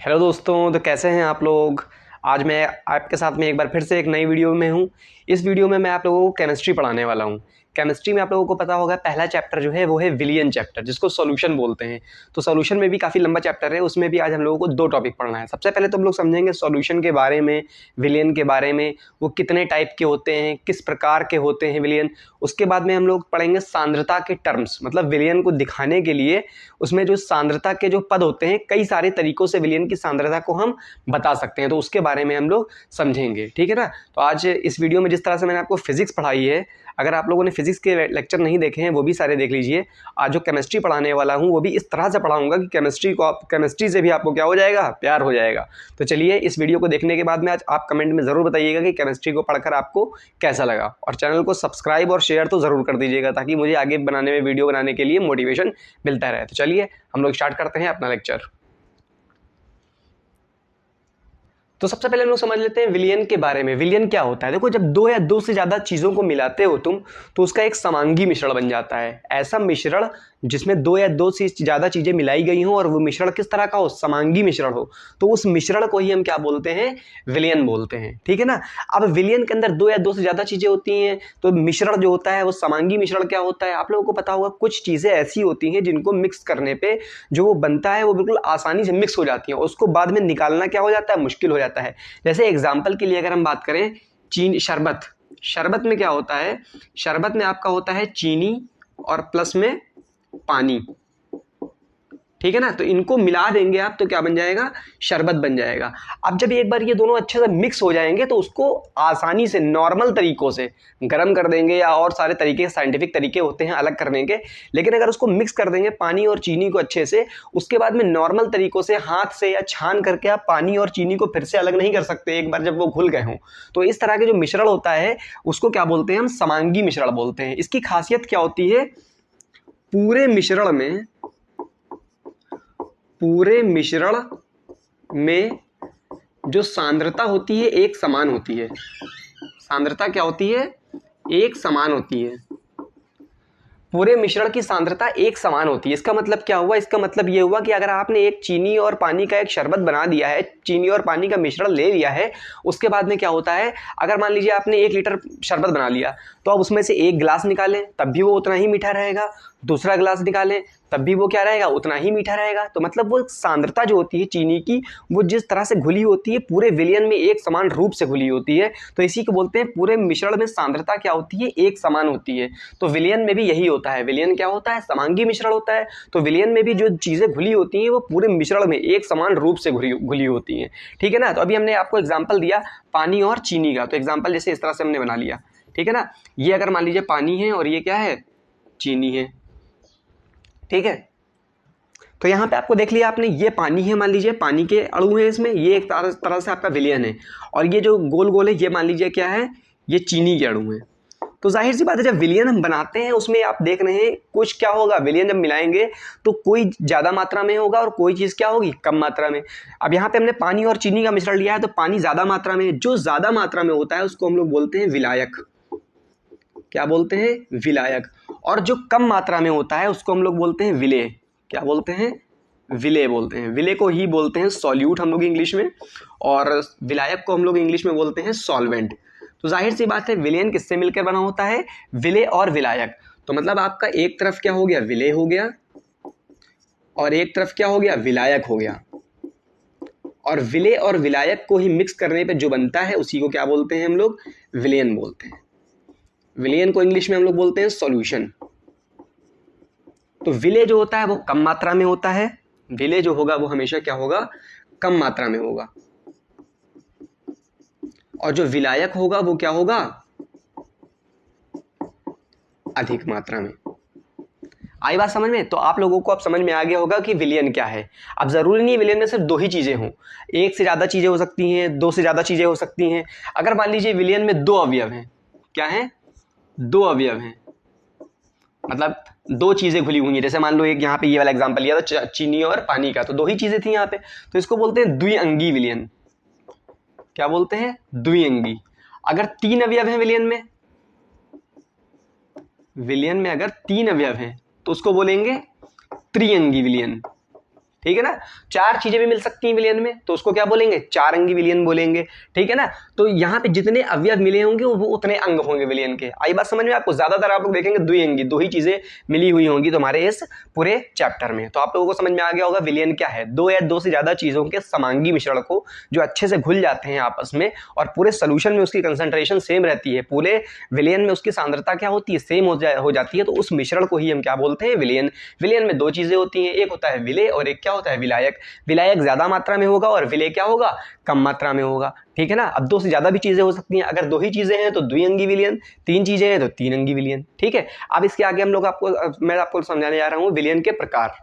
Hello दोस्तों, तो कैसे हैं आप लोग। आज मैं आपके साथ में एक बार फिर से एक नई वीडियो में हूं। इस वीडियो में मैं आप लोगों को केमिस्ट्री पढ़ाने वाला हूं। केमिस्ट्री में आप लोगों को पता होगा पहला चैप्टर जो है वो है विलियन चैप्टर, जिसको सॉल्यूशन बोलते हैं। तो सॉल्यूशन में भी काफ़ी लंबा चैप्टर है, उसमें भी आज हम लोगों को दो टॉपिक पढ़ना है। सबसे पहले तो हम लोग समझेंगे सॉल्यूशन के बारे में, विलियन के बारे में, वो कितने टाइप के होते हैं, किस प्रकार के होते हैं विलियन। उसके बाद में हम लोग पढ़ेंगे सांद्रता के टर्म्स, मतलब विलियन को दिखाने के लिए उसमें जो सांद्रता के जो पद होते हैं, कई सारे तरीकों से विलियन की सांद्रता को हम बता सकते हैं, तो उसके बारे में हम लोग समझेंगे। ठीक है ना। तो आज इस वीडियो में जिस तरह से मैंने आपको फिजिक्स पढ़ाई है, अगर आप लोगों ने फिजिक्स के लेक्चर नहीं देखे हैं वो भी सारे देख लीजिए। आज जो केमिस्ट्री पढ़ाने वाला हूँ वो भी इस तरह से पढ़ाऊंगा कि केमिस्ट्री से भी आपको क्या हो जाएगा, प्यार हो जाएगा। तो चलिए, इस वीडियो को देखने के बाद में आज आप कमेंट में ज़रूर बताइएगा कि केमिस्ट्री को पढ़कर आपको कैसा लगा, और चैनल को सब्सक्राइब और शेयर तो ज़रूर कर दीजिएगा ताकि मुझे आगे बनाने में, वीडियो बनाने के लिए मोटिवेशन मिलता रहे। तो चलिए हम लोग स्टार्ट करते हैं अपना लेक्चर। तो सबसे पहले हम लोग समझ लेते हैं विलियन के बारे में। विलियन क्या होता है? देखो, जब दो या दो से ज़्यादा चीज़ों को मिलाते हो तुम, तो उसका एक समांगी मिश्रण बन जाता है। ऐसा मिश्रण जिसमें दो या दो से ज़्यादा चीज़ें मिलाई गई हों और वो मिश्रण किस तरह का हो, समांगी मिश्रण हो, तो उस मिश्रण को ही हम क्या बोलते हैं, विलियन बोलते हैं। ठीक है ना। अब विलियन के अंदर दो या दो से ज़्यादा चीज़ें होती हैं, तो मिश्रण जो होता है वो समांगी मिश्रण क्या होता है, आप लोगों को पता होगा। कुछ चीज़ें ऐसी होती हैं जिनको मिक्स करने पर जो वो बनता है वो बिल्कुल आसानी से मिक्स हो जाती है, उसको बाद में निकालना क्या हो जाता है, मुश्किल हो जाता है। जैसे एग्जाम्पल के लिए अगर हम बात करें, शरबत। शरबत में क्या होता है, शरबत में आपका होता है चीनी और प्लस में पानी। ठीक है ना। तो इनको मिला देंगे आप तो क्या बन जाएगा, शरबत बन जाएगा। अब जब एक बार ये दोनों अच्छे से मिक्स हो जाएंगे तो उसको आसानी से नॉर्मल तरीकों से गर्म कर देंगे, या और सारे तरीके, साइंटिफिक तरीके होते हैं अलग करने के। लेकिन अगर उसको मिक्स कर देंगे पानी और चीनी को अच्छे से, उसके बाद में नॉर्मल तरीकों से हाथ से या छान करके आप पानी और चीनी को फिर से अलग नहीं कर सकते एक बार जब वो घुल गए हों। तो इस तरह के जो मिश्रण होता है उसको क्या बोलते हैं, हम समांगी मिश्रण बोलते हैं। इसकी खासियत क्या होती है, पूरे मिश्रण में जो सांद्रता होती है एक समान होती है। सांद्रता क्या होती है, एक समान होती है। पूरे मिश्रण की सांद्रता एक समान होती है। इसका मतलब क्या हुआ, इसका मतलब ये हुआ कि अगर आपने एक चीनी और पानी का एक शरबत बना दिया है, चीनी और पानी का मिश्रण ले लिया है, उसके बाद में क्या होता है, अगर मान लीजिए आपने 1 लीटर शरबत बना लिया, तो अब उसमें से एक गिलास निकालें तब भी वो उतना ही मीठा रहेगा, दूसरा गिलास निकालें तब भी वो क्या रहेगा, उतना ही मीठा रहेगा। तो मतलब वो सांद्रता जो होती है चीनी की, वो जिस तरह से घुली होती है पूरे विलियन में एक समान रूप से घुली होती है। तो इसी को बोलते हैं पूरे मिश्रण में सांद्रता क्या होती है, एक समान होती है। तो विलियन में भी यही होता है। विलियन क्या होता है, समांगी मिश्रण होता है। तो विलियन में भी जो चीज़ें घुली होती हैं वो पूरे मिश्रण में एक समान रूप से घुली होती हैं। ठीक है ना। तो अभी हमने आपको एग्जाम्पल दिया पानी और चीनी का, तो एग्जाम्पल जैसे इस तरह से हमने बना लिया। ठीक है ना। ये अगर मान लीजिए पानी है और ये क्या है, चीनी है। ठीक है। तो यहाँ पे आपको देख लिया आपने, ये पानी है, मान लीजिए पानी के अणु है इसमें, ये एक तरह से आपका विलियन है। और ये जो गोल गोल है ये मान लीजिए क्या है, ये चीनी के अणु है। तो जाहिर सी बात है जब विलियन हम बनाते हैं उसमें आप देख रहे हैं कुछ क्या होगा, विलियन जब मिलाएंगे तो कोई ज़्यादा मात्रा में होगा और कोई चीज़ क्या होगी, कम मात्रा में। अब यहाँ पे हमने पानी और चीनी का मिश्रण लिया है, तो पानी ज़्यादा मात्रा में, जो ज़्यादा मात्रा में होता है उसको हम लोग बोलते हैं विलायक। क्या बोलते हैं, विलायक। और जो कम मात्रा में होता है उसको हम लोग बोलते हैं विलेय। क्या बोलते हैं, विलेय बोलते हैं। विलेय को ही बोलते हैं सॉल्यूट हम लोग इंग्लिश में, और विलायक को हम लोग इंग्लिश में बोलते हैं सॉल्वेंट। तो जाहिर सी बात है विलेयन किससे मिलकर बना होता है, विलेय और विलायक। तो मतलब आपका एक तरफ क्या हो गया, विलेय हो गया, और एक तरफ क्या हो गया, विलायक हो गया। और विलेय और विलायक को ही मिक्स करने पे जो बनता है उसी को क्या बोलते हैं हम लोग, विलेयन बोलते हैं। विलेयन को इंग्लिश में हम लोग बोलते हैं सॉल्यूशन। तो विलेय जो होता है वो कम मात्रा में होता है, विलेय जो होगा वो हमेशा क्या होगा, कम मात्रा में होगा। और जो विलायक होगा वो क्या होगा, अधिक मात्रा में। आई बात समझ में। तो आप लोगों को अब समझ में आ गया होगा कि विलियन क्या है। अब जरूरी नहीं विलियन में सिर्फ दो ही चीजें हों, एक से ज्यादा चीजें हो सकती हैं, दो से ज्यादा चीजें हो सकती हैं। अगर मान लीजिए विलियन में दो अवयव हैं, क्या है, दो अवयव हैं, मतलब दो चीजें घुली हुई हैं। जैसे मान लो एक यहाँ पे ये वाला एग्जांपल लिया था चीनी और पानी का, तो दो ही चीजें थी यहाँ पे, तो इसको बोलते हैं द्विअंगी विलियन। क्या बोलते हैं, द्विअंगी। अगर तीन अवयव हैं विलियन में अगर तीन अवयव हैं तो उसको बोलेंगे त्रिअंगी विलियन। ठीक है ना। 4 चीजें भी मिल सकती हैं विलयन में, तो उसको क्या बोलेंगे, 4 अंगी विलयन बोलेंगे, ठीक है ना। तो यहाँ पे जितने अवयव मिले होंगे वो उतने अंग होंगे विलयन के। आई बात समझ में आपको। ज्यादातर आप लोग देखेंगे द्विअंगी, 2 ही चीजें मिली हुई होंगी तुम्हारे इस पूरे चैप्टर में। तो आप लोगों को समझ में आ गया होगा विलयन क्या है, 2 या 2 से ज्यादा चीजों के समांगी मिश्रण को जो अच्छे से घुल जाते हैं आपस में और पूरे सोल्यूशन में उसकी कंसंट्रेशन सेम रहती है, पूरे विलयन में उसकी सांद्रता क्या होती है, सेम हो जाती है, तो उस मिश्रण को ही हम क्या बोलते हैं, विलयन। विलयन में 2 चीजें होती हैं, एक होता है विलेय और एक क्या होता है, विलायक। विलायक ज्यादा मात्रा में होगा और विलेय क्या होगा, कम मात्रा में होगा, ठीक है ना। अब 2 से ज्यादा भी चीजें हो सकती हैं, अगर 2 ही चीजें हैं तो द्विअंगी विलयन, 3 चीजें हैं तो 3 अंगी विलयन, ठीक है। अब इसके आगे मैं आपको समझाने जा रहा हूं विलयन के प्रकार।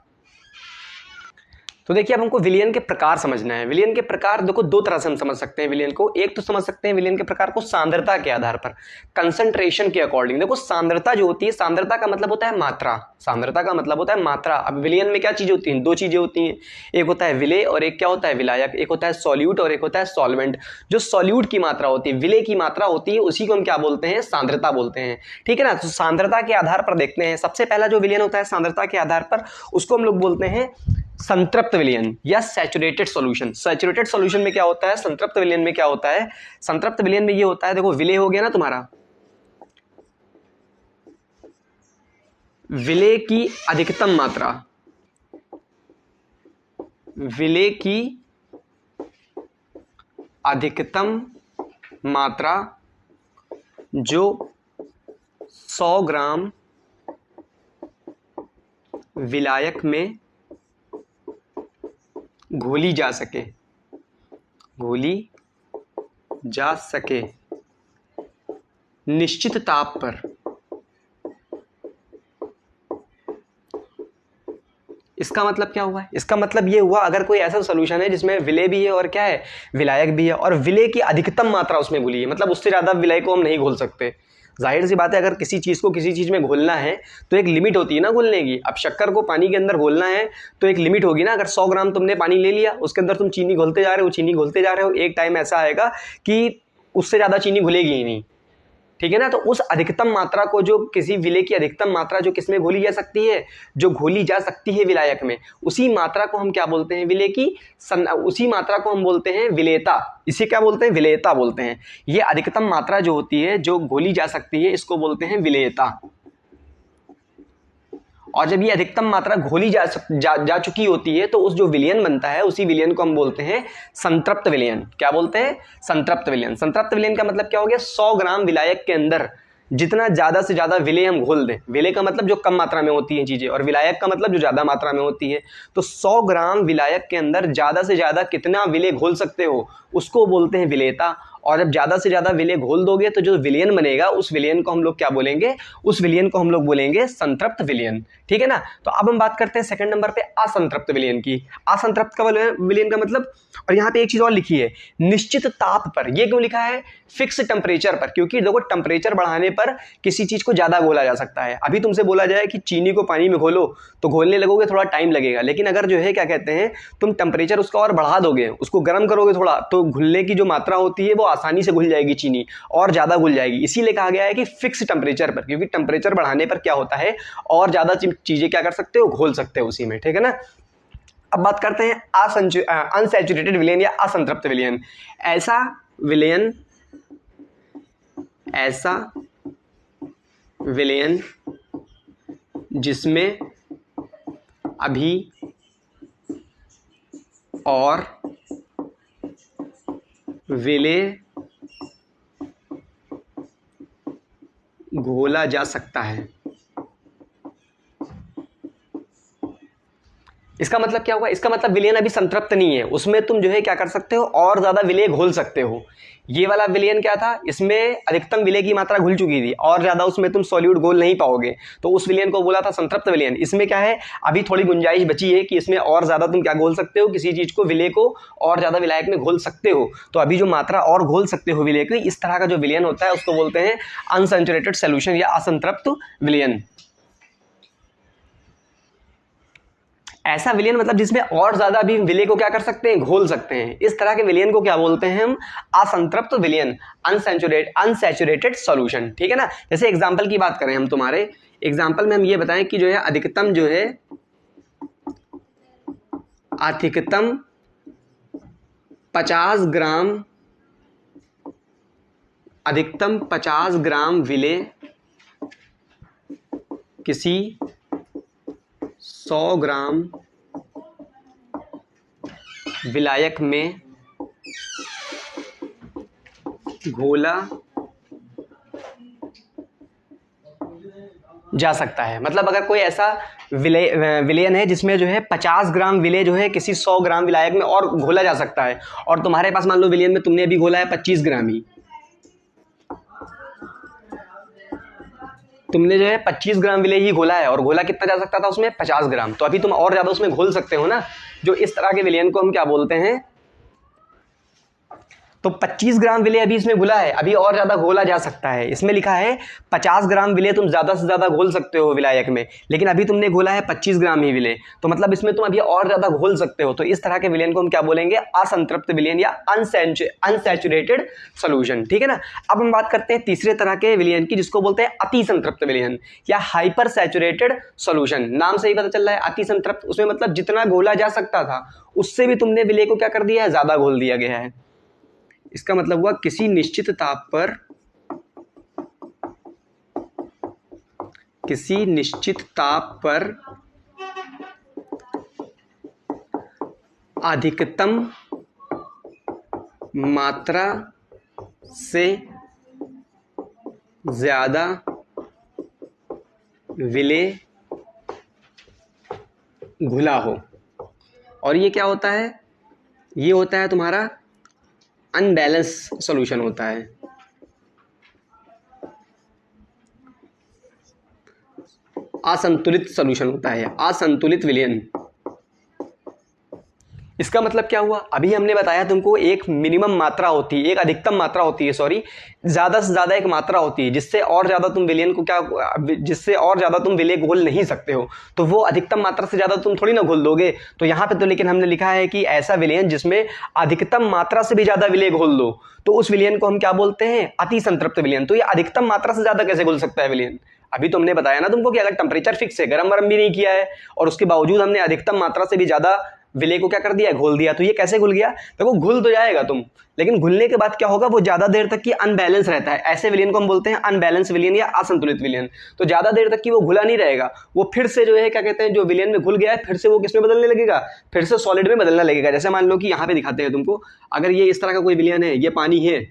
तो देखिए अब हमको विलयन के प्रकार समझना है। विलयन के प्रकार देखो 2 तरह से हम समझ सकते हैं विलयन को। एक तो समझ सकते हैं विलयन के प्रकार को सांद्रता के आधार पर, कंसंट्रेशन के अकॉर्डिंग। देखो सांद्रता जो होती है, सांद्रता का मतलब होता है मात्रा, सांद्रता का मतलब होता है मात्रा। अब विलयन में क्या चीजें होती हैं, 2 चीजें होती हैं, एक होता है विलेय और एक क्या होता है, विलायक। एक होता है सॉल्यूट और एक होता है सॉल्वेंट। जो सॉल्यूट की मात्रा होती है, विलेय की मात्रा होती है, उसी को हम क्या बोलते हैं, सांद्रता बोलते हैं, ठीक है ना। तो सांद्रता के आधार पर देखते हैं, सबसे पहला जो विलयन होता है सांद्रता के आधार पर, उसको हम लोग बोलते हैं संतृप्त विलयन या सैचुरेटेड सॉल्यूशन। सैचुरेटेड सॉल्यूशन में क्या होता है, संतृप्त विलयन में क्या होता है, संतृप्त विलयन में ये होता है, देखो विलेय हो गया ना तुम्हारा, विलेय की अधिकतम मात्रा, विलेय की अधिकतम मात्रा जो 100 ग्राम विलायक में घोली जा सके, घोली जा सके निश्चित ताप पर। इसका मतलब क्या हुआ, इसका मतलब ये हुआ अगर कोई ऐसा सॉल्यूशन है जिसमें विलेय भी है और क्या है, विलायक भी है, और विलेय की अधिकतम मात्रा उसमें घुली है, मतलब उससे ज्यादा विलेय को हम नहीं घोल सकते। जाहिर सी बात है, अगर किसी चीज़ को किसी चीज़ में घोलना है तो एक लिमिट होती है ना घोलने की। अब शक्कर को पानी के अंदर घोलना है तो एक लिमिट होगी ना। अगर 100 ग्राम तुमने पानी ले लिया, उसके अंदर तुम चीनी घोलते जा रहे हो, चीनी घोलते जा रहे हो, एक टाइम ऐसा आएगा कि उससे ज़्यादा चीनी घुलेगी ही नहीं, ठीक है ना। तो उस अधिकतम मात्रा को, जो किसी विलेय की अधिकतम मात्रा जो किसमें घोली जा सकती है, जो घोली जा सकती है विलायक में, उसी मात्रा को हम क्या बोलते हैं, विलेय की उसी मात्रा को हम बोलते हैं विलेयता। इसे क्या बोलते हैं, विलेयता बोलते हैं। ये अधिकतम मात्रा जो होती है जो घोली जा सकती है, इसको बोलते हैं विलेयता। और जब ये अधिकतम मात्रा घोली जा चुकी होती है तो उस जो विलयन बनता है, उसी विलयन को हम बोलते हैं संतृप्त विलयन। क्या बोलते हैं, संतृप्त विलयन। संतृप्त विलयन का मतलब क्या हो गया, 100 ग्राम विलायक के अंदर जितना ज्यादा से ज्यादा विलेय हम घोल दें। विलेय का मतलब जो कम मात्रा में होती है चीजें, और विलायक का मतलब जो ज्यादा मात्रा में होती है। तो 100 ग्राम विलायक के अंदर ज्यादा से ज्यादा कितना विलेय घोल सकते हो, उसको बोलते हैं विलेयता। और जब ज्यादा से ज्यादा विलेय घोल दोगे तो जो विलयन बनेगा, उस विलयन को हम लोग क्या बोलेंगे, उस विलयन को हम लोग बोलेंगे संतृप्त विलयन, ठीक है ना। तो अब हम बात करते हैं सेकंड नंबर पे असंतृप्त विलयन की। असंतृप्त का विलयन का मतलब, और यहाँ पे एक चीज और लिखी है, निश्चित ताप पर। ये क्यों लिखा है, फिक्स टेम्परेचर पर, क्योंकि देखो टेम्परेचर बढ़ाने पर किसी चीज को ज्यादा घोला जा सकता है। अभी तुमसे बोला जाए कि चीनी को पानी में घोलो तो घोलने लगोगे, थोड़ा टाइम लगेगा, लेकिन अगर जो है क्या कहते हैं, तुम टेम्परेचर उसका और बढ़ा दोगे, उसको गर्म करोगे थोड़ा, तो घुलने की जो मात्रा होती है वो आसानी से घुल जाएगी, चीनी और ज्यादा घुल जाएगी। इसीलिए कहा गया है कि फिक्स टेम्परेचर पर, क्योंकि टेम्परेचर बढ़ाने पर क्या होता है, और ज्यादा चीजें क्या कर सकते हो, घोल सकते हो उसी में, ठीक है ना। अब बात करते हैं अनसैचुरेटेड विलयन या असंतृप्त विलयन। ऐसा विलयन, ऐसा विलयन जिसमें अभी और विलेय घोला जा सकता है। इसका मतलब क्या हुआ, इसका मतलब विलयन अभी संतृप्त नहीं है, उसमें तुम जो है क्या कर सकते हो, और ज्यादा विलेय घोल सकते हो। ये वाला विलयन क्या था, इसमें अधिकतम विलेय की मात्रा घुल चुकी थी, और ज्यादा उसमें तुम सॉल्यूट घोल नहीं पाओगे, तो उस विलयन को बोला था संतृप्त विलयन। इसमें क्या है, अभी थोड़ी गुंजाइश बची है कि इसमें और ज्यादा तुम क्या घोल सकते हो, किसी चीज को, विलेय को और ज्यादा विलायक में घोल सकते हो। तो अभी जो मात्रा और घोल सकते हो विलेय की, इस तरह का जो विलयन होता है उसको बोलते हैं अनसैचुरेटेड सॉल्यूशन या असंतृप्त विलयन। ऐसा विलयन मतलब जिसमें और ज्यादा भी विलेय को क्या कर सकते हैं, घोल सकते हैं। इस तरह के विलयन को क्या बोलते हैं हम, असंतृप्त विलयन, अनसैचुरेटेड सॉल्यूशन, ठीक है ना। जैसे एग्जांपल की बात करें हम, तुम्हारे एग्जांपल में हम ये बताएं कि जो है अधिकतम जो है अधिकतम 50 ग्राम, अधिकतम 50 ग्राम विलेय किसी 100 ग्राम विलायक में घोला जा सकता है। मतलब अगर कोई ऐसा विलयन है जिसमें जो है 50 ग्राम विलेय जो है किसी 100 ग्राम विलायक में और घोला जा सकता है, और तुम्हारे पास मान लो विलयन में तुमने अभी घोला है 25 ग्राम ही, तुमने जो है 25 ग्राम विलेय ही घोला है, और घोला कितना जा सकता था उसमें 50 ग्राम, तो अभी तुम और ज़्यादा उसमें घोल सकते हो ना। जो इस तरह के विलयन को हम क्या बोलते हैं, तो 25 ग्राम विलेय अभी इसमें घुला है, अभी और ज़्यादा घोला जा सकता है। इसमें लिखा है 50 ग्राम विलेय तुम ज़्यादा से ज़्यादा घोल सकते हो विलायक में, लेकिन अभी तुमने घोला है 25 ग्राम ही विलेय, तो मतलब इसमें तुम अभी और ज़्यादा घोल सकते हो। तो इस तरह के विलयन को हम क्या बोलेंगे, असंतृप्त विलयन या अनसैचुरेटेड सॉल्यूशन। ठीक है ना। अब हम बात करते हैं तीसरे तरह के विलयन की, जिसको बोलते हैं अति संतृप्त विलयन या हाइपर सैचुरेटेड सॉल्यूशन। नाम से ही पता चल रहा है अति संतृप्त, उसमें मतलब जितना घोला जा सकता था उससे भी तुमने विलेय को क्या कर दिया है, ज़्यादा घोल दिया गया है। इसका मतलब हुआ किसी निश्चित ताप पर, किसी निश्चित ताप पर अधिकतम मात्रा से ज्यादा विलेय घुला हो। और ये क्या होता है, ये होता है तुम्हारा अनबैलेंस सॉल्यूशन होता है। असंतुलित सॉल्यूशन होता है, असंतुलित विलयन। इसका मतलब क्या हुआ, अभी हमने बताया तुमको एक मिनिमम मात्रा होती है, एक अधिकतम मात्रा होती है, सॉरी, ज्यादा से ज्यादा एक मात्रा होती है जिससे और ज्यादा तुम विलयन को क्या, जिससे और ज्यादा तुम विलेय घोल नहीं सकते हो, तो वो अधिकतम मात्रा से ज्यादा तुम थोड़ी ना घोल दोगे। तो यहाँ पे तो लेकिन हमने लिखा है कि ऐसा विलयन जिसमें अधिकतम मात्रा से भी ज्यादा विलेय घोल दो, तो उस विलयन को हम क्या बोलते हैं, अति संतृप्त विलयन। तो ये अधिकतम मात्रा से ज्यादा कैसे घुल सकता है विलयन, अभी तो हमने बताया ना तुमको कि अगर टेम्परेचर फिक्स है, गर्म वर्म भी नहीं किया है, और उसके बावजूद हमने अधिकतम मात्रा से भी ज्यादा विलेय को क्या कर दिया, घोल दिया, तो ये कैसे घुल गया। देखो घुल तो जाएगा तुम, लेकिन घुलने के बाद क्या होगा, वो ज्यादा देर तक की अनबैलेंस रहता है। ऐसे विलयन को हम बोलते हैं अनबैलेंस विलयन या असंतुलित विलयन। तो ज्यादा देर तक की वो घुला नहीं रहेगा, वो फिर से जो है क्या कहते हैं, जो विलयन में घुल गया है फिर से वो किस में बदलने लगेगा, फिर से सॉलिड में बदलने लगेगा। जैसे मान लो कि यहाँ पे दिखाते हैं तुमको, अगर ये इस तरह का कोई विलयन है, ये पानी है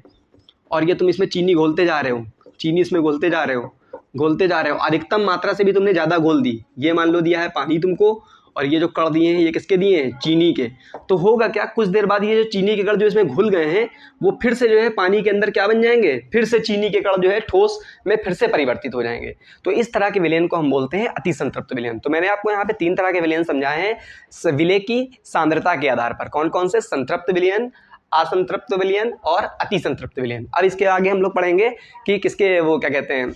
और ये तुम इसमें चीनी घोलते जा रहे हो, चीनी इसमें घोलते जा रहे हो, घोलते जा रहे हो, अधिकतम मात्रा से भी तुमने ज्यादा घोल दी। ये मान लो दिया है पानी तुमको, और ये जो कण दिए हैं ये किसके दिए हैं, चीनी के। तो होगा क्या, कुछ देर बाद ये जो चीनी के कण जो इसमें घुल गए हैं वो फिर से जो है पानी के अंदर क्या बन जाएंगे, फिर से चीनी के कण जो है ठोस में फिर से परिवर्तित हो जाएंगे। तो इस तरह के विलयन को हम बोलते हैं अति संतृप्त विलयन। तो मैंने आपको यहाँ पे 3 तरह के विलयन समझाए हैं विलेय की सांद्रता के आधार पर। कौन कौन से, संतृप्त विलयन, असंतृप्त विलयन और अति संतृप्त विलयन। अब इसके आगे हम लोग पढ़ेंगे कि किसके, वो क्या कहते हैं,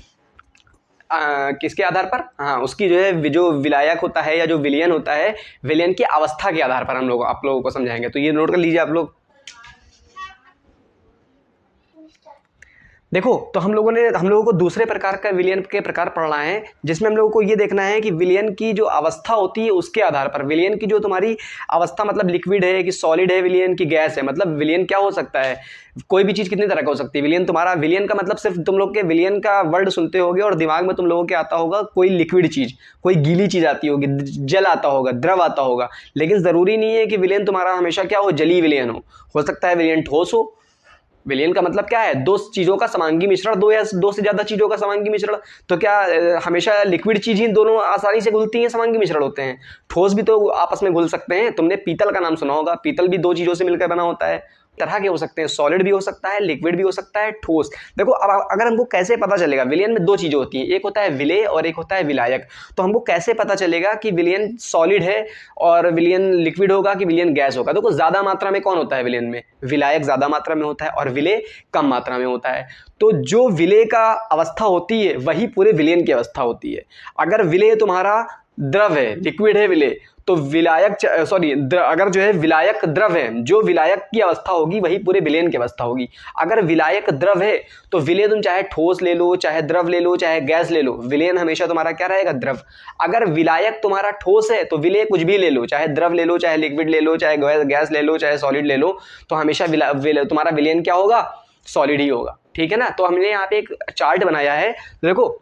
किसके आधार पर, हाँ, उसकी जो है जो विलायक होता है या जो विलयन होता है, विलयन की अवस्था के आधार पर हम लोग आप लोगों को समझाएंगे। तो ये नोट कर लीजिए आप लोग। देखो तो हम लोगों को दूसरे प्रकार का विलयन के प्रकार पढ़ना है, जिसमें हम लोगों को ये देखना है कि विलयन की जो अवस्था होती है उसके आधार पर, विलयन की जो तुम्हारी अवस्था, मतलब लिक्विड है कि सॉलिड है, विलयन की गैस है, मतलब विलयन क्या हो सकता है, कोई भी चीज़ कितनी तरह का हो सकती है। विलयन तुम्हारा, विलयन का मतलब सिर्फ तुम लोग के विलयन का वर्ड सुनते होगे और दिमाग में तुम लोगों के आता होगा कोई लिक्विड चीज़, कोई गीली चीज़ आती होगी, जल आता होगा, द्रव आता होगा, लेकिन ज़रूरी नहीं है कि विलयन तुम्हारा हमेशा क्या हो, जलीय विलयन हो सकता है विलयन ठोस हो। विलयन का मतलब क्या है, 2 चीज़ों का समांगी मिश्रण, 2 या 2 से ज़्यादा चीज़ों का समांगी मिश्रण। तो क्या हमेशा लिक्विड चीज़ ही दोनों आसानी से घुलती हैं, समांगी मिश्रण होते हैं। ठोस भी तो आपस में घुल सकते हैं। तुमने पीतल का नाम सुना होगा, पीतल भी 2 चीज़ों से मिलकर बना होता है। तरह के हो सकते हैं, सॉलिड भी हो सकता है, लिक्विड भी हो सकता है, ठोस। देखो अब अगर हमको कैसे पता चलेगा, विलयन में 2 चीज़ें होती हैं, एक होता है विलेय और एक होता है विलायक। तो हमको कैसे पता चलेगा कि विलयन सॉलिड है और विलयन लिक्विड होगा कि विलयन गैस होगा। देखो ज़्यादा मात्रा में कौन होता है विलयन में, विलायक ज़्यादा मात्रा में होता है और विलेय कम मात्रा में होता है। तो जो विलेय का अवस्था होती है वही पूरे विलयन की अवस्था होती है। अगर विलेय तुम्हारा द्रव है, लिक्विड है विलेय, तो विलायक सॉरी अगर जो है विलायक द्रव है, जो विलायक की अवस्था होगी वही पूरे विलयन की अवस्था होगी। अगर विलायक द्रव है तो विलय तुम चाहे ठोस ले लो, चाहे द्रव ले लो, चाहे गैस ले लो, विलयन हमेशा तुम्हारा क्या रहेगा, द्रव। अगर विलायक तुम्हारा ठोस है तो विलय कुछ भी ले लो, चाहे द्रव ले लो, चाहे लिक्विड ले लो, चाहे गैस ले लो, चाहे सॉलिड ले लो, तो हमेशा तुम्हारा विलयन क्या होगा, सॉलिड ही होगा। ठीक है ना। तो हमने यहाँ पे एक चार्ट बनाया है, देखो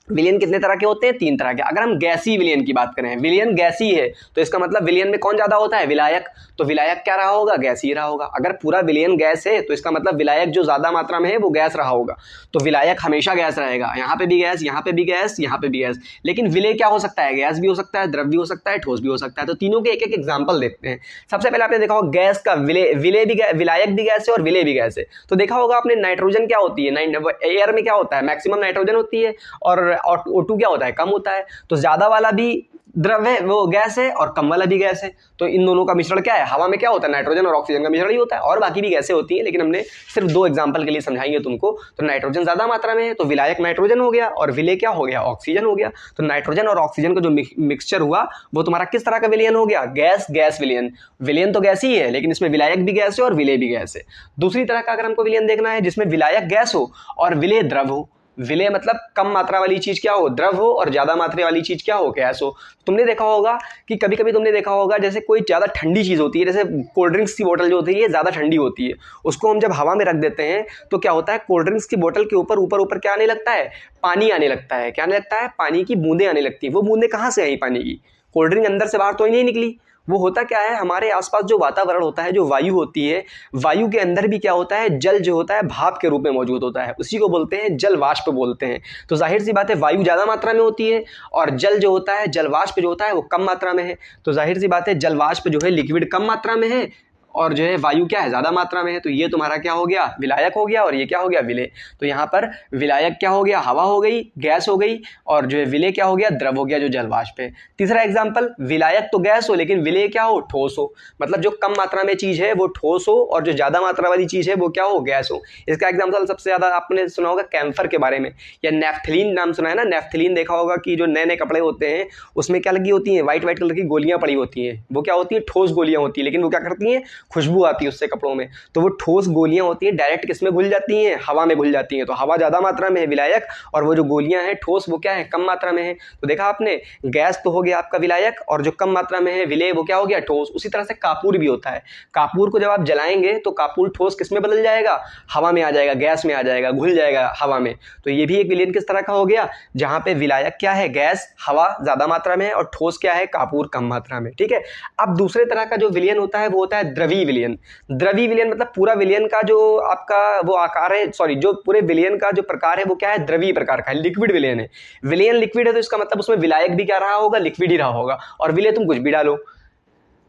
विलयन कितने तरह के होते हैं, 3 तरह के। अगर हम गैसीय विलयन की बात करें, विलयन गैसीय है तो इसका मतलब विलयन में कौन ज्यादा होता है, विलायक, तो विलायक क्या रहा होगा, गैसीय रहा होगा। अगर पूरा विलयन गैस है तो इसका मतलब विलायक जो ज्यादा मात्रा में है वो गैस रहा होगा, तो विलायक हमेशा गैस रहेगा, यहाँ पे भी गैस, यहाँ पे भी गैस, यहाँ पे भी गैस। लेकिन विलय क्या हो सकता है, गैस भी हो सकता है, द्रव भी हो सकता है, ठोस भी हो सकता है। तो तीनों के एक एक एग्जाम्पल देखते हैं। सबसे पहले आपने देखा होगा गैस का विलय भी, विलायक भी गैस है और विलय भी गैस है। तो देखा होगा आपने नाइट्रोजन क्या होती है, एयर में क्या होता है, मैक्सिमम नाइट्रोजन होती है, और O2 क्या होता है, कम होता है। तो ज्यादा वाला भी द्रव है, वो गैस है, और कम वाला भी गैस है। तो इन दोनों का मिश्रण क्या है, हवा में क्या होता है, नाइट्रोजन और ऑक्सीजन का मिश्रण ही होता है, और बाकी भी गैसें होती हैं, लेकिन हमने सिर्फ 2 एग्जांपल के लिए समझाएंगे तुमको। तो नाइट्रोजन ज्यादा मात्रा में है तो विलायक नाइट्रोजन हो गया, और विलय क्या हो गया, ऑक्सीजन हो गया। तो नाइट्रोजन और ऑक्सीजन का जो मिक्सचर हुआ वो तुम्हारा किस तरह का विलयन हो गया, गैस गैस विलयन। विलयन तो गैस ही है, लेकिन इसमें विलायक भी गैस है और विलय भी गैस है। दूसरी तरह का अगर हमको विलयन देखना है जिसमें विलायक गैस हो और विलय द्रव हो। विलय मतलब कम मात्रा वाली चीज क्या हो, द्रव हो, और ज्यादा मात्रा वाली चीज क्या हो, गैस हो। तुमने देखा होगा कि कभी कभी तुमने देखा होगा जैसे कोई ज्यादा ठंडी चीज होती है, जैसे कोल्ड ड्रिंक्स की बोतल जो होती है ज्यादा ठंडी होती है, उसको हम जब हवा में रख देते हैं तो क्या होता है, कोल्ड ड्रिंक्स की बोतल के ऊपर ऊपर ऊपर क्या आने लगता है, पानी आने लगता है। क्या आने लगता है, पानी की बूंदें आने लगती है। वो बूंदें कहाँ से आई पानी की, कोल्ड ड्रिंक अंदर से बाहर तो ही नहीं निकली। वो होता क्या है, हमारे आसपास जो वातावरण होता है, जो वायु होती है, वायु के अंदर भी क्या होता है, जल जो होता है भाप के रूप में मौजूद होता है, उसी को बोलते हैं जल वाष्प बोलते हैं। तो जाहिर सी बात है वायु ज्यादा मात्रा में होती है और जल जो होता है, जल वाष्प जो होता है वो कम मात्रा में है। तो जाहिर सी बात है जल वाष्प जो है लिक्विड कम मात्रा में है, और जो है वायु क्या है, ज्यादा मात्रा में है। तो ये तुम्हारा क्या हो गया, विलायक हो गया, और ये क्या हो गया, विलय। तो यहाँ पर विलायक क्या हो गया, हवा हो गई, गैस हो गई, और जो है विलय क्या हो गया, द्रव हो गया, जो जल वाष्प है। तीसरा एग्जाम्पल, विलायक तो गैस हो लेकिन विलय क्या हो, ठोस हो। मतलब जो कम मात्रा में चीज है वो ठोस हो, और जो ज्यादा मात्रा वाली चीज है वो क्या हो, गैस हो। इसका एग्जाम्पल सबसे ज्यादा आपने सुना होगा कैम्फर के बारे में, या नेफ्थलीन नाम सुना है ना। नेफ्थलीन देखा होगा कि जो नए नए कपड़े होते हैं उसमें क्या लगी होती हैं, व्हाइट व्हाइट कलर की गोलियां पड़ी होती हैं। वो क्या होती है, ठोस गोलियां होती है, लेकिन वो क्या करती हैं, खुशबू आती है उससे कपड़ों में। तो वो ठोस गोलियां होती हैं, डायरेक्ट किसमें घुल जाती हैं, हवा में घुल जाती हैं। तो हवा ज्यादा मात्रा में है विलायक, और वो जो गोलियां हैं ठोस वो क्या है, कम मात्रा में है। तो देखा आपने, गैस तो हो गया आपका विलायक, और जो कम मात्रा में है विलय वो क्या हो गया, ठोस। उसी तरह से कापूर भी होता है। कापूर को जब आप जलाएंगे तो कापूर ठोस किसमें बदल जाएगा, हवा में आ जाएगा, गैस में आ जाएगा, घुल जाएगा हवा में। तो ये भी एक विलयन किस तरह का हो गया, जहां पे विलायक क्या है, गैस, हवा ज्यादा मात्रा में है, और ठोस क्या है, कापूर कम मात्रा में। ठीक है। अब दूसरे तरह का जो विलयन होता है वो होता है द्रवीय विलयन। द्रवीय विलयन मतलब पूरा विलयन का जो आपका वो आकार है, सॉरी जो पूरे विलयन का जो प्रकार है वो क्या है, द्रवीय प्रकार का है, लिक्विड विलयन है। विलयन लिक्विड है तो इसका मतलब उसमें विलायक भी क्या रहा होगा, लिक्विड ही रहा होगा, और विलय तुम कुछ भी डालो।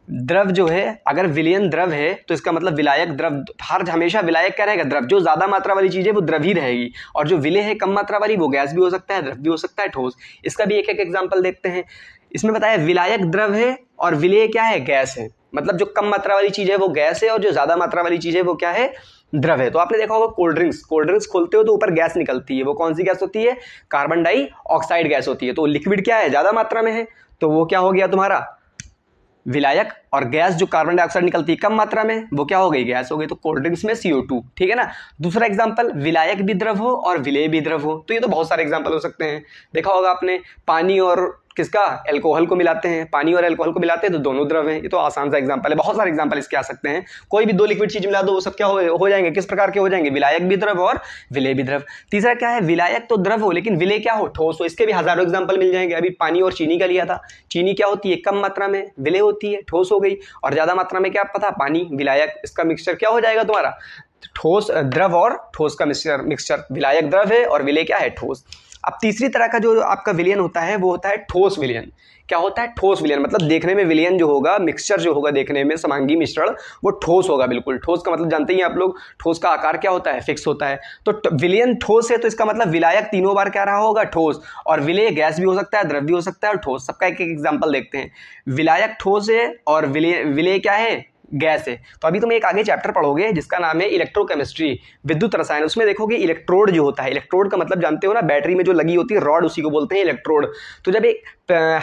द्रव जो है, अगर विलयन द्रव है तो इसका मतलब विलायक द्रव, हर हमेशा विलायक क्या रहेगा, द्रव। जो ज्यादा मात्रा वाली चीज है वो द्रव ही रहेगी, और जो विलय है कम मात्रा वाली वो गैस भी हो सकता है, द्रव भी हो सकता है, ठोस। इसका भी एक एक एग्जाम्पल देखते हैं। इसमें बताया विलायक द्रव है और विलय क्या है, गैस है। मतलब जो कम मात्रा वाली चीज है वो गैस है, और जो ज्यादा मात्रा वाली चीज है वो क्या है, द्रव है। तो आपने देखा होगा कोल्ड ड्रिंक्स खोलते हो तो ऊपर गैस निकलती है, वो कौन सी गैस होती है, कार्बन डाइऑक्साइड गैस होती है। तो लिक्विड क्या है, ज्यादा मात्रा में है, तो वो क्या हो गया तुम्हारा विलायक, और गैस जो कार्बन डाइऑक्साइड निकलती है कम मात्रा में वो क्या हो गई, गैस हो गई। तो कोल्ड ड्रिंक्स में CO2। ठीक है ना। दूसरा एग्जांपल, विलायक भी द्रव हो और विलय भी द्रव हो। तो ये तो बहुत सारे एग्जांपल हो सकते हैं। देखा होगा आपने, पानी और किसका, एल्कोहल को मिलाते हैं, पानी और एल्कोहल को मिलाते हैं तो दोनों द्रव हैं। ये तो आसान सा एग्जांपल है, बहुत सारे एग्जांपल इसके आ सकते हैं। कोई भी 2 लिक्विड चीज मिला दो वो सब क्या हो जाएंगे, किस प्रकार के हो जाएंगे, विलायक भी द्रव और विलय भी द्रव। तीसरा क्या है, विलायक तो द्रव हो लेकिन विलय क्या हो, ठोस हो। इसके भी हजारों एग्जाम्पल मिल जाएंगे। अभी पानी और चीनी का लिया था, चीनी क्या होती है, कम मात्रा में, विलय होती है, ठोस हो गई, और ज्यादा मात्रा में क्या पता, पानी, विलायक। इसका मिक्सचर क्या हो जाएगा तुम्हारा, ठोस, द्रव और ठोस का मिक्सचर। विलायक द्रव है और विलय क्या है, ठोस। अब तीसरी तरह का जो आपका विलयन होता है वो होता है ठोस विलयन। क्या होता है, ठोस विलयन। मतलब देखने में विलयन जो होगा, मिक्सचर जो होगा देखने में, समांगी मिश्रण, वो ठोस होगा बिल्कुल। ठोस का मतलब जानते ही आप लोग, ठोस का आकार क्या होता है, फिक्स होता है। तो विलयन ठोस है तो इसका मतलब विलायक तीनों बार क्या रहा होगा, ठोस, और विलय गैस भी हो सकता है, द्रव भी हो सकता है, और ठोस। सबका एक एक एग्जाम्पल देखते हैं। विलायक ठोस है और विलय क्या है, गैस है। तो अभी तुम एक आगे चैप्टर पढ़ोगे जिसका नाम है इलेक्ट्रोकेमिस्ट्री, विद्युत रसायन। उसमें देखोगे इलेक्ट्रोड जो होता है, इलेक्ट्रोड का मतलब जानते हो ना, बैटरी में जो लगी होती है रॉड, उसी को बोलते हैं इलेक्ट्रोड। तो जब एक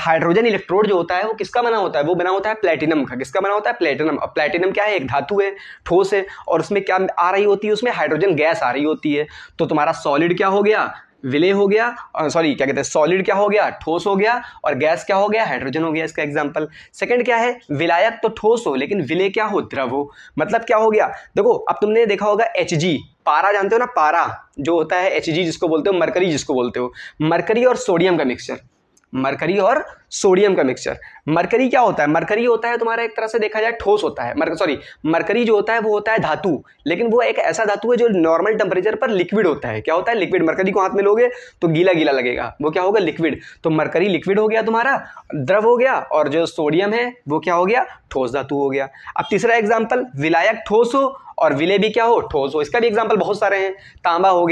हाइड्रोजन इलेक्ट्रोड जो होता है वो किसका बना होता है, वो बना होता है प्लेटिनम का। किसका बना होता है, प्लेटिनम। और प्लेटिनम क्या है, एक धातु है, ठोस है, और उसमें क्या आ रही होती है, उसमें हाइड्रोजन गैस आ रही होती है। तो तुम्हारा सॉलिड क्या हो गया, विलेय हो गया, सॉरी क्या कहते हैं, सॉलिड क्या हो गया, ठोस हो गया, और गैस क्या हो गया, हाइड्रोजन हो गया। इसका एग्जांपल। सेकंड क्या है, विलायक तो ठोस हो लेकिन विलेय क्या हो, द्रव हो। मतलब क्या हो गया, देखो अब तुमने देखा होगा Hg, पारा जानते हो ना, पारा जो होता है Hg जिसको बोलते हो, मरकरी जिसको बोलते हो, मरकरी और सोडियम का मिक्सचर, मरकरी और सोडियम का मिक्सचर। मरकरी क्या होता है, मरकरी होता है तुम्हारा एक तरह से देखा जाए ठोस होता है, मरकरी जो होता है वो होता है धातु, लेकिन वो एक ऐसा धातु है जो नॉर्मल टेम्परेचर पर लिक्विड होता है। क्या होता है, लिक्विड। मरकरी को हाथ में लोगे तो गीला गीला लगेगा, वो क्या होगा, लिक्विड। तो मरकरी लिक्विड हो गया तुम्हारा, द्रव हो गया, और जो सोडियम है वो क्या हो गया, ठोस धातु हो गया। अब तीसरा एग्जाम्पल, विलायक ठोस हो और विलेय भी क्या हो, ठोस हो। इसका भी एग्जांपल बहुत सारे हैं, तांबा हो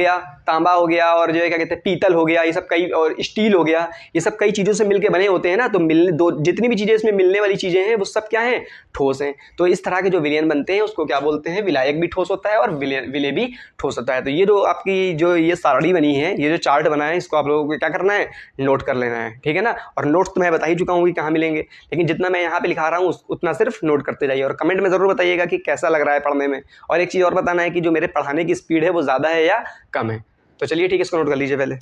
गया, और जो है क्या कहते हैं, पीतल हो गया, ये सब कई, और स्टील हो गया, ये सब कई चीज़ों से मिलके बने होते हैं ना। तो जितनी भी चीज़ें इसमें मिलने वाली चीज़ें हैं वो सब क्या हैं, ठोस हैं। तो इस तरह के जो विलयन बनते हैं उसको क्या बोलते हैं, विलायक भी ठोस होता है और विलेय भी ठोस होता है। तो ये जो आपकी जो ये सारणी बनी है, ये जो चार्ट बना है, इसको आप लोगों को क्या करना है, नोट कर लेना है, ठीक है ना। और नोट्स तो मैं बता ही चुका हूँ कि कहाँ मिलेंगे, लेकिन जितना मैं यहाँ पे लिखा रहा हूँ उतना सिर्फ नोट करते जाइए, और कमेंट में ज़रूर बताइएगा कि कैसा लग रहा है पढ़ने में। और एक चीज़ और बताना है कि जो मेरे पढ़ाने की स्पीड है वो ज़्यादा है या कम है। तो चलिए ठीक है, इसको नोट कर लीजिए पहले।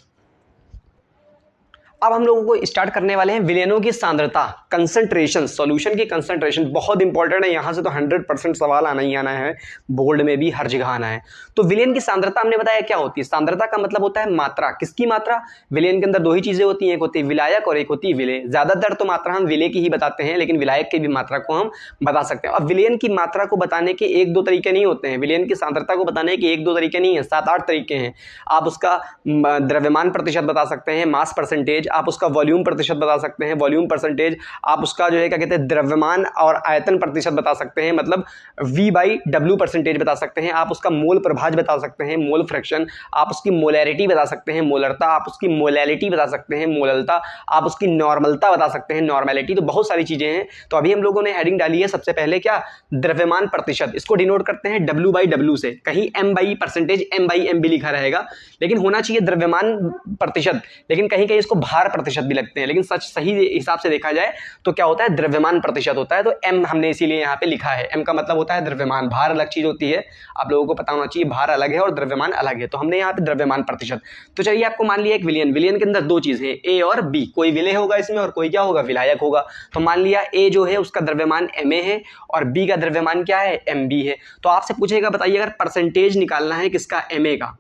अब हम लोगों को स्टार्ट करने वाले हैं विलयनों की सांद्रता, कंसंट्रेशन, सॉल्यूशन की कंसंट्रेशन। बहुत इंपॉर्टेंट है, यहाँ से तो 100% सवाल आना ही आना है, बोर्ड में भी हर जगह आना है। तो विलयन की सांद्रता हमने बताया क्या होती है, सांद्रता का मतलब होता है मात्रा। किसकी मात्रा, विलयन के अंदर दो ही चीजें होती हैं, एक होती है विलायक और एक होती है विलेय। ज्यादातर तो मात्रा हम विलेय की ही बताते हैं, लेकिन विलायक की भी मात्रा को हम बता सकते हैं। अब विलयन की मात्रा को बताने के एक दो तरीके नहीं होते हैं, विलयन की सांद्रता को बताने के एक दो तरीके नहीं है, 7-8 तरीके हैं। आप उसका द्रव्यमान प्रतिशत बता सकते हैं, मास परसेंटेज, आप उसका वॉल्यूम प्रतिशत बता सकते हैं, वॉल्यूम परसेंटेज, आप उसका जो है क्या कहते हैं द्रव्यमान और आयतन प्रतिशत बता सकते हैं, मतलब V/W परसेंटेज बता सकते हैं, आप उसका मोल प्रभाज बता सकते हैं, मोल फ्रैक्शन, आप उसकी मोलैरिटी बता सकते हैं, मोलरता, आप उसकी मोलैलिटी बता सकते हैं, मोललता, आप उसकी नॉर्मलता बता सकते हैं, नॉर्मेलिटी। तो बहुत सारी चीजें हैं। तो अभी हम लोगों ने हेडिंग डाली है सबसे पहले क्या, द्रव्यमान प्रतिशत। इसको डिनोट करते हैं W/W से, कहीं M/परसेंटेज M/M भी लिखा रहेगा, लेकिन होना चाहिए द्रव्यमान प्रतिशत, लेकिन कहीं कहीं इसको भार प्रतिशत भी लगते हैं, लेकिन सच सही हिसाब से देखा जाए तो क्या होता है, द्रव्यमान प्रतिशत होता है। तो M हमने इसीलिए यहाँ पे लिखा है, M का मतलब होता है द्रव्यमान, भार अलग चीज होती है, आप लोगों को पता होना चाहिए, भार अलग है और द्रव्यमान अलग है। तो हमने यहाँ पे द्रव्यमान प्रतिशत। तो चलिए आपको मान लिया एक विलयन, विलयन के अंदर दो चीज है, A और B, कोई विलेय होगा इसमें और कोई क्या होगा, विलायक होगा। तो मान लिया A जो है उसका द्रव्यमान Ma है और B का द्रव्यमान क्या है, Mb है। तो आपसे पूछेगा बताइए अगर परसेंटेज निकालना है किसका, Ma का,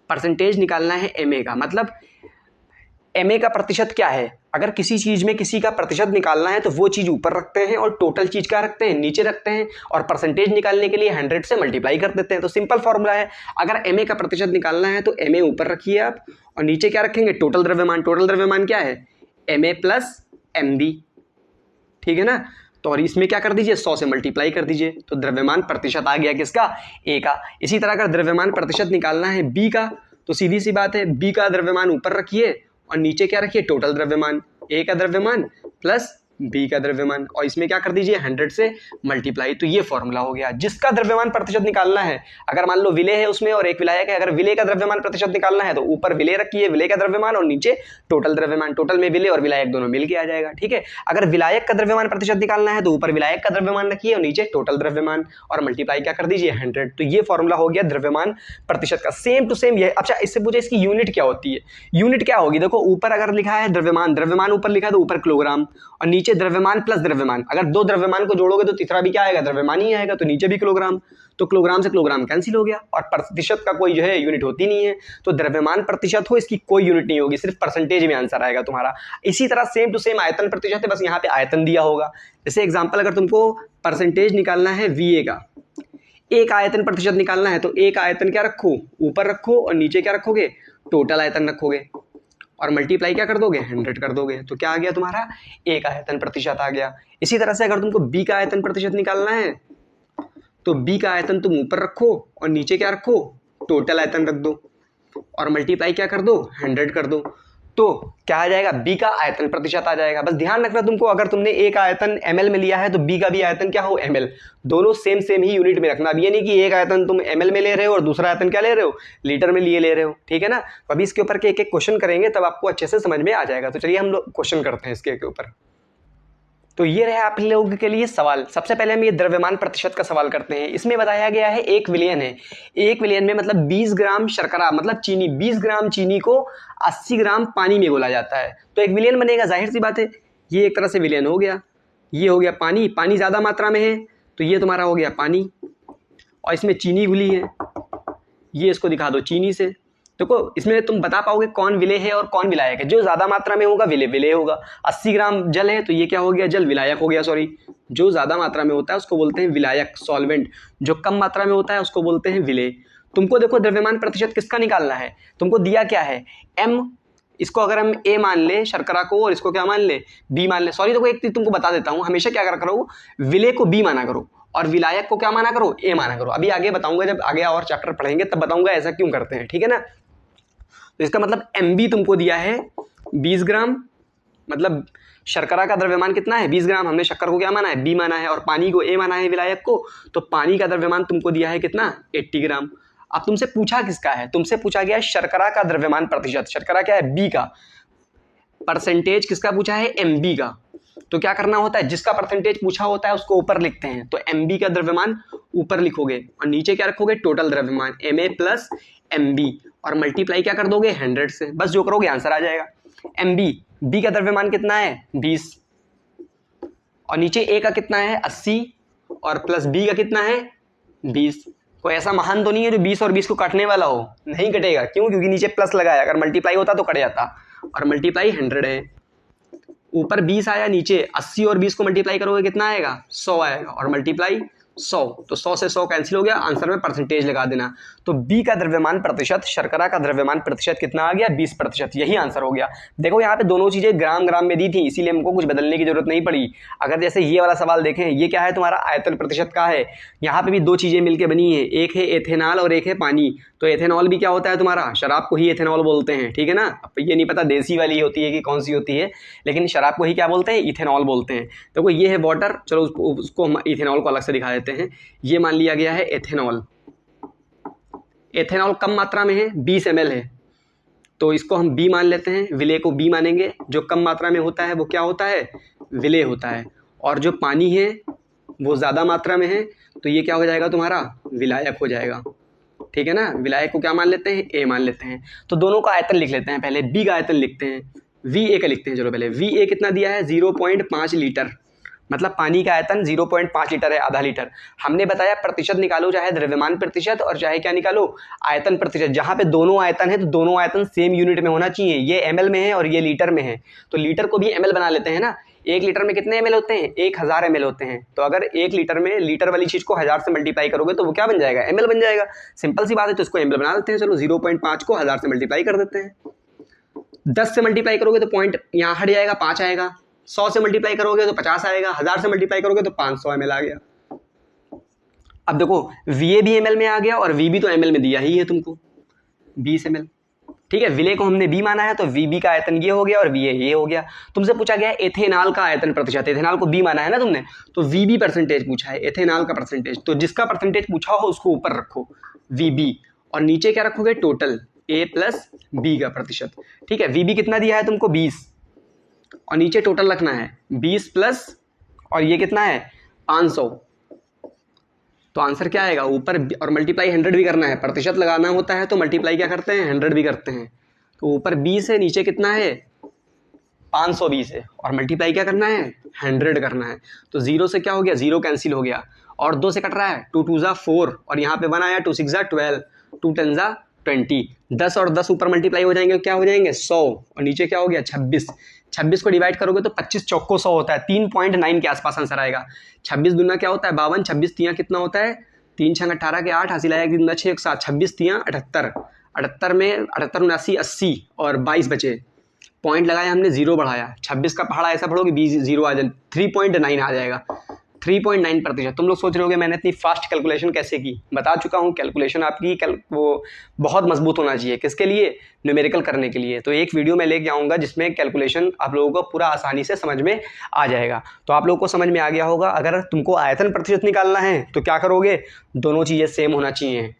परसेंटेज निकालना है Ma का, मतलब Ma का प्रतिशत क्या है। अगर किसी चीज में किसी का प्रतिशत निकालना है तो वो चीज ऊपर रखते हैं और टोटल चीज क्या रखते हैं, नीचे रखते हैं, और परसेंटेज निकालने के लिए 100 से मल्टीप्लाई कर देते हैं। तो सिंपल फॉर्मूला है, अगर Ma का प्रतिशत निकालना है तो Ma ऊपर रखिए आप, और नीचे क्या रखेंगे, टोटल द्रव्यमान। टोटल द्रव्यमान क्या है, Ma + Mb, ठीक है ना। तो और इसमें क्या कर दीजिए, 100 से मल्टीप्लाई कर दीजिए, तो द्रव्यमान प्रतिशत आ गया किसका, A का। इसी तरह अगर द्रव्यमान प्रतिशत निकालना है B का, तो सीधी सी बात है, B का द्रव्यमान ऊपर रखिए और नीचे क्या रखिए, टोटल द्रव्यमान, A का द्रव्यमान प्लस B का द्रव्यमान, और इसमें क्या कर दीजिए, 100 से मल्टीप्लाई। तो ये फॉर्मूला हो गया। जिसका द्रव्यमान प्रतिशत निकालना है, अगर मान लो विलेय है उसमें और एक विलायक है, अगर विलेय का द्रव्यमान प्रतिशत निकालना है तो ऊपर विलेय रखिए, विलेय का द्रव्यमान, और नीचे टोटल द्रव्यमान, टोटल में विलेय और विलायक दोनों मिल के आ जाएगा, ठीक है। अगर विलायक का द्रव्यमान प्रतिशत निकालना है तो ऊपर विलायक का द्रव्यमान रखिए और नीचे टोटल द्रव्यमान, और मल्टीप्लाई क्या कर दीजिए, 100। तो ये फॉर्मूला हो गया द्रव्यमान प्रतिशत का, सेम टू सेम ये। अच्छा इससे पूछे इसकी यूनिट क्या होती है, यूनिट क्या होगी, देखो ऊपर अगर लिखा है द्रव्यमान, द्रव्यमान ऊपर लिखा है तो ऊपर किलोग्राम, और नीचे द्रव्यमान प्लस द्रव्यमान। अगर दो द्रव्यमान को जोड़ोगे तो तीसरा भी क्या आएगा, द्रव्यमान ही आएगा, तो नीचे भी किलोग्राम। तो किलोग्राम से किलोग्राम कैंसिल हो गया, और प्रतिशत का कोई जो है यूनिट होती नहीं है। तो द्रव्यमान प्रतिशत हो, इसकी कोई यूनिट नहीं होगी, सिर्फ परसेंटेज में आंसर आएगा तुम्हारा। इसी तरह सेम टू सेम आयतन प्रतिशत है, बस यहाँ पे आयतन दिया होगा। जैसे एग्जाम्पल, अगर तुमको परसेंटेज निकालना है Va का, एक आयतन प्रतिशत निकालना है तो एक आयतन क्या रखो, ऊपर रखो, और नीचे क्या रखोगे, टोटल आयतन रखोगे, और मल्टीप्लाई क्या कर दोगे, 100 कर दोगे। तो क्या आ गया तुम्हारा, एक आयतन प्रतिशत आ गया। इसी तरह से अगर तुमको B का आयतन प्रतिशत निकालना है तो B का आयतन तुम ऊपर रखो और नीचे क्या रखो, टोटल आयतन रख दो, और मल्टीप्लाई क्या कर दो, 100 कर दो। तो क्या आ जाएगा, बी का आयतन प्रतिशत आ जाएगा। बस ध्यान रखना तुमको, अगर तुमने एक आयतन ml में लिया है तो बी का भी आयतन क्या हो, ml। दोनों सेम ही यूनिट में रखना। अब ये नहीं कि एक आयतन तुम ml में ले रहे हो और दूसरा आयतन क्या ले रहे हो, लीटर में ले रहे हो, ठीक है ना। तो अभी इसके ऊपर के एक एक क्वेश्चन करेंगे तब आपको अच्छे से समझ में आ जाएगा। तो चलिए हम लोग क्वेश्चन करते हैं इसके ऊपर। तो ये रहे आप लोगों के लिए सवाल। सबसे पहले हम ये द्रव्यमान प्रतिशत का सवाल करते हैं। इसमें बताया गया है 1 विलियन है, 1 विलियन में मतलब 20 ग्राम शर्करा मतलब चीनी, 20 ग्राम चीनी को 80 ग्राम पानी में घोला जाता है, तो 1 विलियन बनेगा। जाहिर सी बात है, ये एक तरह से विलियन हो गया। ये हो गया पानी, पानी ज़्यादा मात्रा में है तो ये तुम्हारा हो गया पानी, और इसमें चीनी घुली है, ये इसको दिखा दो चीनी से। देखो इसमें तुम बता पाओगे कौन विलेय है और कौन विलायक है। जो ज्यादा मात्रा में होगा विलेय होगा। 80 ग्राम जल है तो ये क्या हो गया, जल विलायक हो गया। सॉरी, जो ज्यादा मात्रा में होता है उसको बोलते हैं विलायक, सॉल्वेंट। जो कम मात्रा में होता है उसको बोलते हैं विलेय। तुमको देखो द्रव्यमान प्रतिशत किसका निकालना है, तुमको दिया क्या है, m। इसको अगर हम a मान ले शर्करा को, और इसको क्या मान ले, b मान ले। सॉरी, देखो एक चीज तुमको बता देता हूँ, हमेशा क्या करो, विलेय को b माना करो और विलायक को क्या माना करो, a माना करो। अभी आगे बताऊंगा, जब आगे और चैप्टर पढ़ेंगे तब बताऊंगा ऐसा क्यों करते हैं, ठीक है ना। तो इसका मतलब MB तुमको दिया है 20 ग्राम, मतलब शर्करा का द्रव्यमान कितना है, 20 ग्राम। हमने शक्कर को क्या माना है, B माना है, और पानी को A माना है विलायक को। तो पानी का द्रव्यमान तुमको दिया है कितना, 80 ग्राम। अब तुमसे पूछा किसका है, तुमसे पूछा गया शर्करा का द्रव्यमान प्रतिशत। शर्करा क्या है, B का। परसेंटेज किसका पूछा है, MB का। तो क्या करना होता है, जिसका परसेंटेज पूछा होता है उसको ऊपर लिखते हैं। तो MB का द्रव्यमान ऊपर लिखोगे और नीचे क्या रखोगे, टोटल द्रव्यमान MA प्लस MB, और मल्टीप्लाई क्या कर दोगे 100 से। बस जो करोगे आंसर आ जाएगा। MB, B का द्रव्यमान कितना है 20, और नीचे A का कितना है 80, और प्लस B का कितना है 20। कोई ऐसा महान तो नहीं है जो 20 और 20 को काटने वाला हो, नहीं कटेगा। क्यों, क्योंकि नीचे प्लस लगाया, अगर मल्टीप्लाई होता तो कट जाता, और मल्टीप्लाई 100 है। ऊपर 20 आया, नीचे 80 और 20 को मल्टीप्लाई करोगे कितना आएगा, 100 आएगा, और मल्टीप्लाई 100, तो 100 से 100 कैंसिल हो गया। आंसर में परसेंटेज लगा देना। तो बी का द्रव्यमान प्रतिशत, शर्करा का द्रव्यमान प्रतिशत कितना आ गया, 20%। यही आंसर हो गया। देखो यहाँ पे दोनों चीजें ग्राम ग्राम में दी थी, इसीलिए हमको कुछ बदलने की जरूरत नहीं पड़ी। अगर जैसे ये वाला सवाल देखें, ये क्या है तुम्हारा, आयतन प्रतिशत का है। यहाँ पे भी दो चीजें मिलकर बनी है, एक है एथेनॉल और एक है पानी। तो एथेनॉल भी क्या होता है तुम्हारा, शराब को ही एथेनॉल बोलते हैं, ठीक है ना। अब ये नहीं पता देसी वाली होती है कि कौन सी होती है, लेकिन शराब को ही क्या बोलते हैं, इथेनॉल बोलते हैं। देखो ये है वाटर, चलो उसको हम इथेनॉल को अलग से दिखा देते हैं। ये मान लिया गया है एथेनॉल। एथेनॉल कम मात्रा में है, 20 ml है, तो इसको हम B मान लेते हैं, विलेय को B मानेंगे। जो कम मात्रा में होता है वो क्या होता है, विलेय होता है। और जो पानी है वो ज़्यादा मात्रा में है, तो ये क्या हो जाएगा तुम्हारा, विलायक हो जाएगा, ठीक है ना। विलायक को क्या मान लेते हैं, A मान लेते हैं। तो दोनों का आयतन लिख लेते हैं। पहले B का आयतन लिखते हैं, VA का लिखते हैं। चलो पहले VA कितना दिया है, 0.5 लीटर, मतलब पानी का आयतन 0.5 लीटर है, आधा लीटर। हमने बताया प्रतिशत निकालो, चाहे द्रव्यमान प्रतिशत और चाहे क्या निकालो, आयतन प्रतिशत। जहाँ पे दोनों आयतन है तो दोनों आयतन सेम यूनिट में होना चाहिए। ये ml में है और ये लीटर में है, तो लीटर को भी ml बना लेते हैं ना। 1 लीटर में कितने ml होते हैं, 1000 ml होते हैं। तो अगर 1 लीटर में लीटर वाली चीज को 1000 से मल्टीप्लाई करोगे तो वो क्या बन जाएगा, ml बन जाएगा। सिंपल सी बात है, तो इसको ml बना देते हैं। चलो 0.5 को 1000 से मल्टीप्लाई कर देते हैं। 10 से मल्टीप्लाई करोगे तो पॉइंट यहाँ हट जाएगा, 5 आएगा। 100 से मल्टीप्लाई करोगे तो 50 आएगा। 1000 से मल्टीप्लाई करोगे तो 500 ml आ गया। अब देखो VA भी ml में आ गया और V भी तो ml में दिया ही है तुमको, 20 ml, ठीक है। विलेय को हमने B माना है तो VB का आयतन ये हो गया और VA ये हो गया। तुमसे पूछा गया एथेनॉल का आयतन प्रतिशत, एथेनॉल को B माना है ना तुमने, तो VB परसेंटेज पूछा है, एथेनॉल का परसेंटेज। तो जिसका परसेंटेज पूछा हो उसको ऊपर रखो VB, और नीचे क्या रखोगे, टोटल A प्लस B का प्रतिशत, ठीक है। VB कितना दिया है तुमको, 20, और नीचे टोटल रखना है 20 प्लस, और ये कितना है 500। तो आंसर क्या आएगा, ऊपर और मल्टीप्लाई 100 भी करना है। प्रतिशत लगाना होता है तो मल्टीप्लाई क्या करते हैं, 100 भी करते हैं। तो ऊपर 20 है, नीचे कितना है 520 है, और मल्टीप्लाई क्या करना है 100 करना है। तो 0 से क्या हो गया, 0 कैंसिल हो गया, और 2 से कट रहा है, 2 2 4, और यहाँ पे 1 आया, 2 6 12, 2 10 20। 10 और 10 ऊपर मल्टीप्लाई हो जाएंगे, क्या हो जाएंगे 100, और नीचे क्या हो गया 26। 26 को डिवाइड करोगे तो 25 चौको 100 होता है, 3.9 के आसपास आंसर आएगा। 26 दूना क्या होता है 52, 26 तियाँ कितना होता है 3 6 18 के 8, हासिल आया 1 दूना 6 7, 26 तियाँ 78, 78 में 78 79 80 और 22 बचे। पॉइंट लगाया हमने, 0 बढ़ाया, 26 का पहाड़ा ऐसा पढ़ोगे 0 आ जाए, 3.9 आ जाएगा। 3.9%। तुम लोग सोच रहे होगे मैंने इतनी फास्ट कैलकुलेशन कैसे की। बता चुका हूँ, कैलकुलेशन आपकी वो बहुत मजबूत होना चाहिए। किसके लिए? न्यूमेरिकल करने के लिए। तो एक वीडियो मैं लेके आऊँगा जिसमें कैलकुलेशन आप लोगों को पूरा आसानी से समझ में आ जाएगा। तो आप लोगों को समझ में आ गया होगा। अगर तुमको आयतन प्रतिशत निकालना है तो क्या करोगे? दोनों चीज़ें सेम होना चाहिए।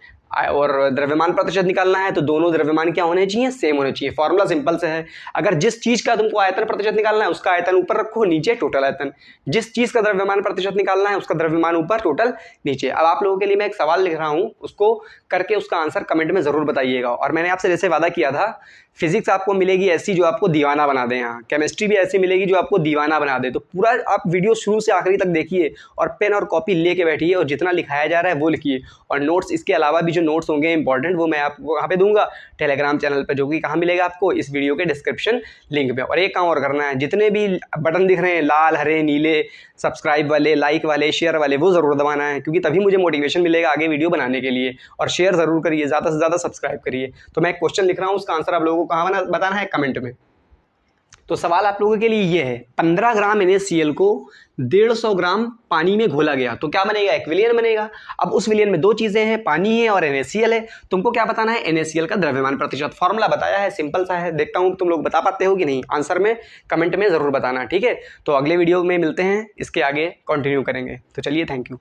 और द्रव्यमान प्रतिशत निकालना है तो दोनों द्रव्यमान क्या होने चाहिए? सेम होने चाहिए। फॉर्मूला सिंपल से है, अगर जिस चीज का तुमको आयतन प्रतिशत निकालना है उसका आयतन ऊपर रखो, नीचे टोटल आयतन। जिस चीज का द्रव्यमान प्रतिशत निकालना है उसका द्रव्यमान ऊपर, टोटल नीचे। अब आप लोगों के लिए मैं एक सवाल लिख रहा हूं, उसको करके उसका आंसर कमेंट में जरूर बताइएगा। और मैंने आपसे जैसे वादा किया था, फिजिक्स आपको मिलेगी ऐसी जो आपको दीवाना बना दे, यहाँ केमिस्ट्री भी ऐसी मिलेगी जो आपको दीवाना बना दे। तो पूरा आप वीडियो शुरू से आखिरी तक देखिए और पेन और कॉपी लेके बैठिए और जितना लिखाया जा रहा है वो लिखिए। और नोट्स, इसके अलावा भी जो नोट्स होंगे इंपॉर्टेंट, वो मैं आपको वहाँ पे दूंगा टेलीग्राम चैनल पर, जो कि कहाँ मिलेगा आपको? इस वीडियो के डिस्क्रिप्शन लिंक पे। और एक काम और करना है, जितने भी बटन दिख रहे हैं लाल, हरे, नीले, सब्सक्राइब वाले, लाइक वाले, शेयर वाले, वो ज़रूर दबाना है, क्योंकि तभी मुझे मोटिवेशन मिलेगा आगे वीडियो बनाने के लिए। और शेयर ज़रूर करिए, ज़्यादा से ज़्यादा सब्सक्राइब करिए। तो मैं एक क्वेश्चन लिख रहा हूँ, उसका आंसर आप लोगों को कहाँ बताना है? कमेंट में। तो सवाल आप लोगों के लिए ये है, 15 ग्राम NaCl को 150 ग्राम पानी में घोला गया तो क्या बनेगा? एक विलयन बनेगा। अब उस विलयन में दो चीजें हैं, पानी है और NaCl है। तुमको क्या बताना है? NaCl का द्रव्यमान प्रतिशत। फॉर्मूला बताया है, सिंपल सा है। देखता हूं तुम लोग बता पाते हो कि नहीं। आंसर में कमेंट में जरूर बताना, ठीक है। तो अगले वीडियो में मिलते हैं, इसके आगे कंटिन्यू करेंगे। तो चलिए, थैंक यू।